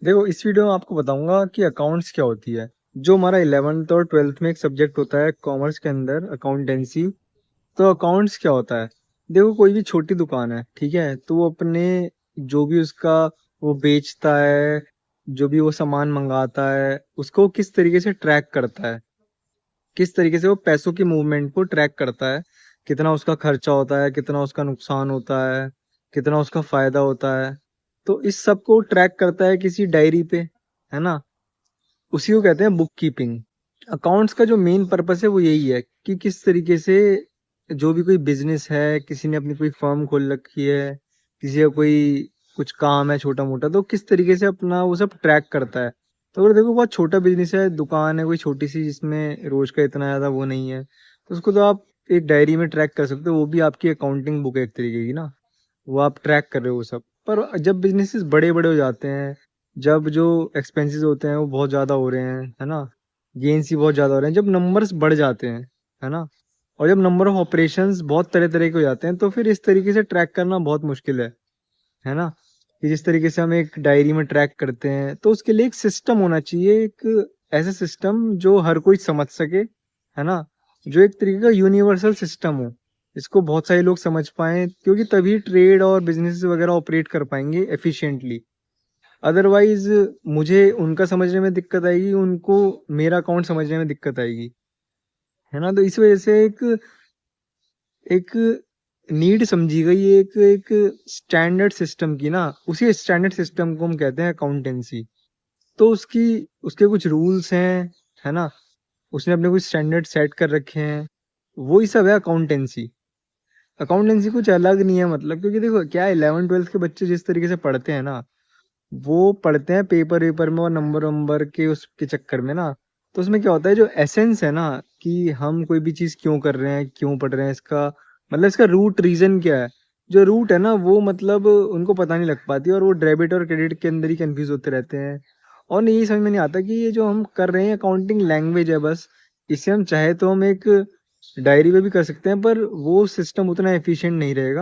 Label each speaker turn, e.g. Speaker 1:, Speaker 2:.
Speaker 1: देखो, इस वीडियो में आपको बताऊंगा कि अकाउंट्स क्या होती है। जो हमारा 11th और 12th में एक सब्जेक्ट होता है कॉमर्स के अंदर, अकाउंटेंसी। तो अकाउंट्स क्या होता है? देखो, कोई भी छोटी दुकान है, ठीक है, तो वो अपने जो भी उसका वो बेचता है, जो भी वो सामान मंगाता है, उसको किस तरीके से ट्रैक करता है, किस तरीके से वो पैसों की मूवमेंट को ट्रैक करता है, कितना उसका खर्चा होता है, कितना उसका नुकसान होता है, कितना उसका फायदा होता है। तो इस सब को ट्रैक करता है किसी डायरी पे, है ना। उसी को कहते हैं बुक कीपिंग। अकाउंट्स का जो मेन पर्पस है वो यही है कि किस तरीके से जो भी कोई बिजनेस है, किसी ने अपनी कोई फर्म खोल रखी है, किसी का कोई कुछ काम है छोटा मोटा, तो किस तरीके से अपना वो सब ट्रैक करता है। तो अगर देखो बहुत छोटा बिजनेस है, दुकान है कोई छोटी सी जिसमें रोज का इतना ज्यादा वो नहीं है, तो उसको तो आप एक डायरी में ट्रैक कर सकते हो। वो भी आपकी अकाउंटिंग बुक है एक तरीके की ना, वो आप ट्रैक कर रहे हो वो सब। पर जब बिजनेसेस बड़े बड़े हो जाते हैं, जब जो एक्सपेंसेस होते हैं वो बहुत ज़्यादा हो रहे हैं, है ना, गेन्स ही बहुत ज़्यादा हो रहे हैं, जब नंबर्स बढ़ जाते हैं, है ना, और जब नंबर ऑफ ऑपरेशंस बहुत तरह तरह के हो जाते हैं, तो फिर इस तरीके से ट्रैक करना बहुत मुश्किल है ना। कि जिस तरीके से हम एक डायरी में ट्रैक करते हैं, तो उसके लिए एक सिस्टम होना चाहिए, एक ऐसा सिस्टम जो हर कोई समझ सके, है ना, जो एक तरीके का यूनिवर्सल सिस्टम हो, इसको बहुत सारे लोग समझ पाएं, क्योंकि तभी ट्रेड और बिजनेस वगैरह ऑपरेट कर पाएंगे एफिशिएंटली। अदरवाइज मुझे उनका समझने में दिक्कत आएगी, उनको मेरा अकाउंट समझने में दिक्कत आएगी, है ना। तो इस वजह से एक एक नीड समझी गई है, एक एक स्टैंडर्ड सिस्टम की ना। उसी स्टैंडर्ड सिस्टम को हम कहते हैं अकाउंटेंसी। तो उसकी उसके कुछ रूल्स हैं, है ना, उसने अपने कुछ स्टैंडर्ड सेट कर रखे हैं, वही सब है अकाउंटेंसी। अकाउंटेंसी कुछ अलग नहीं है, मतलब क्योंकि देखो क्या है, 11th 12th के बच्चे जिस तरीके से पढ़ते हैं ना, वो पढ़ते हैं पेपर वेपर में और नंबर वंबर के उसके चक्कर में ना। तो उसमें क्या होता है, जो एसेंस है ना, कि हम कोई भी चीज क्यों कर रहे हैं, क्यों पढ़ रहे हैं, इसका मतलब इसका रूट रीजन क्या है, जो रूट है ना, वो मतलब उनको पता नहीं लग पाती, और वो डेबिट और क्रेडिट के अंदर ही कंफ्यूज होते रहते हैं। और नहीं, ये समझ में नहीं आता कि ये जो हम कर रहे हैं अकाउंटिंग लैंग्वेज है बस। इसे हम चाहे तो हम एक डायरी पे भी कर सकते हैं, पर वो सिस्टम उतना एफिशिएंट नहीं रहेगा।